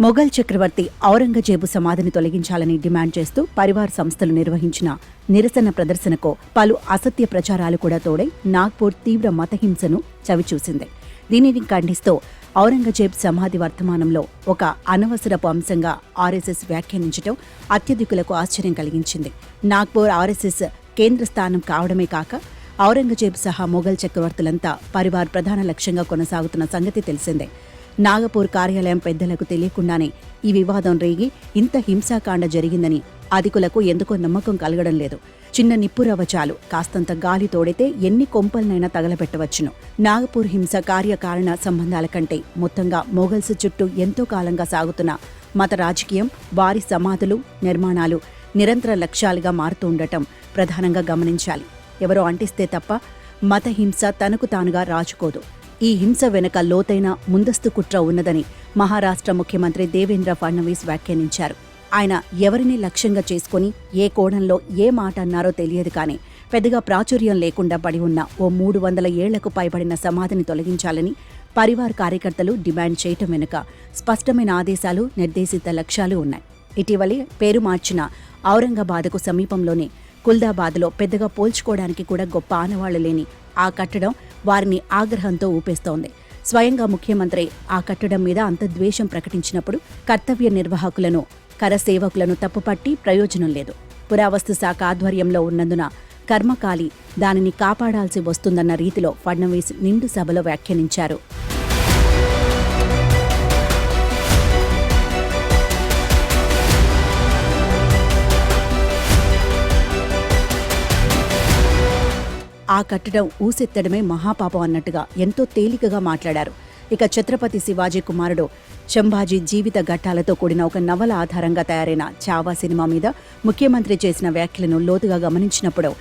మొఘల్ చక్రవర్తి ఔరంగజేబు సమాధిని తొలగించాలని డిమాండ్ చేస్తూ పరివార్ సంస్థలు నిర్వహించిన నిరసన ప్రదర్శనకు పలు అసత్య ప్రచారాలు కూడా తోడై నాగ్పూర్ తీవ్ర మతహింసను చవిచూసింది. దీనిని ఖండిస్తూ ఔరంగజేబ్ సమాధి వర్తమానంలో ఒక అనవసరపు అంశంగా ఆర్ఎస్ఎస్ వ్యాఖ్యానించడం అత్యధికులకు ఆశ్చర్యం కలిగించింది. నాగ్పూర్ ఆర్ఎస్ఎస్ కేంద్ర స్థానం కావడమే కాక ఔరంగజేబ్ సహా మొఘల్ చక్రవర్తులంతా పరివార్ ప్రధాన లక్ష్యంగా కొనసాగుతున్న సంగతి తెలిసిందే. నాగపూర్ కార్యాలయం పెద్దలకు తెలియకుండానే ఈ వివాదం రేగి ఇంత హింసాకాండ జరిగిందని అధికులకు ఎందుకో నమ్మకం కలగడం లేదు. చిన్న నిప్పురవ్వ చాలు, కాస్తంత గాలి తోడితే ఎన్ని కొంపలనైనా తగలబెట్టవచ్చును. నాగపూర్ హింస కార్యకారణ సంబంధాల కంటే మొత్తంగా మొఘల్స్ చుట్టూ ఎంతో కాలంగా సాగుతున్న మత రాజకీయం, వారి సమాధులు, నిర్మాణాలు నిరంతర లక్ష్యాలుగా మారుతూ ఉండటం ప్రధానంగా గమనించాలి. ఎవరో అంటిస్తే తప్ప మత హింస తనకు తానుగా రాజుకోదు. ఈ హింస వెనుక లోతైన ముందస్తు కుట్ర ఉన్నదని మహారాష్ట్ర ముఖ్యమంత్రి దేవేంద్ర ఫడ్నవీస్ వ్యాఖ్యానించారు. ఆయన ఎవరిని లక్ష్యంగా చేసుకుని ఏ కోణంలో ఏ మాట అన్నారో తెలియదు కానీ పెద్దగా ప్రాచుర్యం లేకుండా పడి ఉన్న ఓ 300 ఏళ్లకు పైబడిన సమాధిని తొలగించాలని పరివార్ కార్యకర్తలు డిమాండ్ చేయటం వెనుక స్పష్టమైన ఆదేశాలు, నిర్దేశిత లక్ష్యాలు ఉన్నాయి. ఇటీవలే పేరు మార్చిన ఔరంగాబాద్కు సమీపంలోని కుల్దాబాద్లో పెద్దగా పోల్చుకోవడానికి కూడా గొప్ప ఆనవాళ్లు లేని ఆ కట్టడం వారిని ఆగ్రహంతో ఊపేస్తోంది. స్వయంగా ముఖ్యమంత్రి ఆ కట్టడం మీద అంత ద్వేషం ప్రకటించినప్పుడు కర్తవ్య నిర్వాహకులను, కరసేవకులను తప్పుపట్టి ప్రయోజనం లేదు. పురావస్తు శాఖ ఆధ్వర్యంలో ఉన్నందున కర్మకాలి దానిని కాపాడాల్సి వస్తుందన్న రీతిలో ఫడ్నవీస్ నిండు సభలో వ్యాఖ్యానించారు. ఆ కట్టడం ఊసెత్తడమే మహాపాపం అన్నట్టుగా ఎంతో తేలికగా మాట్లాడారు. ఇక ఛత్రపతి శివాజీ కుమారుడు శంభాజీ జీవిత ఘట్టాలతో కూడిన ఒక నవల ఆధారంగా తయారైన చావా సినిమా మీద ముఖ్యమంత్రి చేసిన వ్యాఖ్యలను లోతుగా గమనించినప్పుడు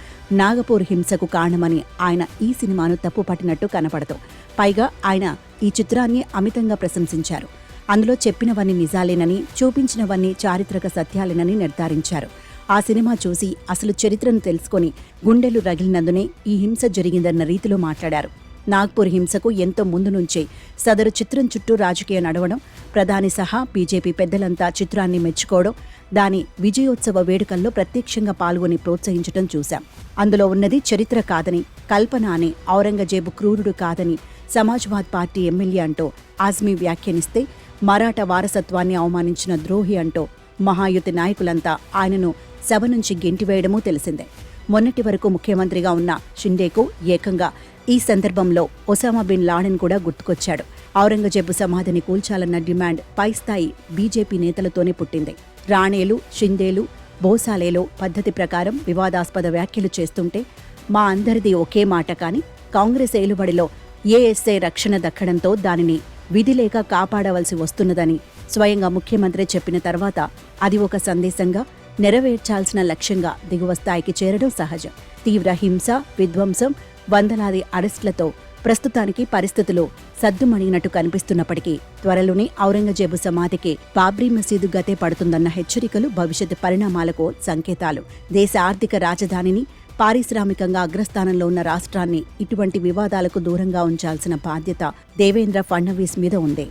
నాగపూర్ హింసకు కారణమని ఆయన ఈ సినిమాను తప్పుపట్టినట్టు కనపడదు. పైగా ఆయన ఈ చిత్రాన్ని అమితంగా ప్రశంసించారు. అందులో చెప్పినవన్నీ నిజాలేనని, చూపించినవన్నీ చారిత్రక సత్యాలేనని నిర్ధారించారు. ఆ సినిమా చూసి అసలు చరిత్రను తెలుసుకొని గుండెలు రగిలినందునే ఈ హింస జరిగిందన్న రీతిలో మాట్లాడారు. నాగ్పూర్ హింసకు ఎంతో ముందు నుంచే సదరు చిత్రం చుట్టూ రాజకీయ నడవడం, ప్రధాని సహా బీజేపీ పెద్దలంతా చిత్రాన్ని మెచ్చుకోవడం, దాని విజయోత్సవ వేడుకల్లో ప్రత్యక్షంగా పాల్గొని ప్రోత్సహించడం చూశాం. అందులో ఉన్నది చరిత్ర కాదని, కల్పన అని, ఔరంగజేబు క్రూరుడు కాదని సమాజ్వాద్ పార్టీ ఎమ్మెల్యే అంటూ ఆజ్మీ వ్యాఖ్యానిస్తే, మరాఠా వారసత్వాన్ని అవమానించిన ద్రోహి అంటూ మహాయుతి నాయకులంతా ఆయనను సభ నుంచి గెంటివేయడమూ తెలిసిందే. మొన్నటి వరకు ముఖ్యమంత్రిగా ఉన్న షిండేకు ఏకంగా ఈ సందర్భంలో ఒసామా బిన్ లాడెన్ కూడా గుర్తుకొచ్చాడు. ఔరంగజేబు సమాధిని కూల్చాలన్న డిమాండ్ పై స్థాయి బీజేపీ నేతలతోనే పుట్టింది. రాణేలు, షిందేలు, బోసాలేలో పద్ధతి ప్రకారం వివాదాస్పద వ్యాఖ్యలు చేస్తుంటే మా అందరిది ఒకే మాట, కానీ కాంగ్రెస్ ఏలుబడిలో ఏఎస్ఐ రక్షణ దక్కడంతో దానిని విధిలేక కాపాడవలసి వస్తున్నదని స్వయంగా ముఖ్యమంత్రి చెప్పిన తర్వాత అది ఒక సందేశంగా, నెరవేర్చాల్సిన లక్ష్యంగా దిగువ స్థాయికి చేరడం సహజం. తీవ్ర హింస, విధ్వంసం, వందలాది అరెస్టులతో ప్రస్తుతానికి పరిస్థితులు సద్దుమణిగినట్టు కనిపిస్తున్నప్పటికీ త్వరలోనే ఔరంగజేబు సమాధికి బాబ్రీ మసీదు గతే పడుతుందన్న హెచ్చరికలు భవిష్యత్ పరిణామాలకు సంకేతాలు. దేశ ఆర్థిక రాజధానిని, పారిశ్రామికంగా అగ్రస్థానంలో ఉన్న రాష్ట్రాన్ని ఇటువంటి వివాదాలకు దూరంగా ఉంచాల్సిన బాధ్యత దేవేంద్ర ఫడ్నవీస్ మీద ఉంది.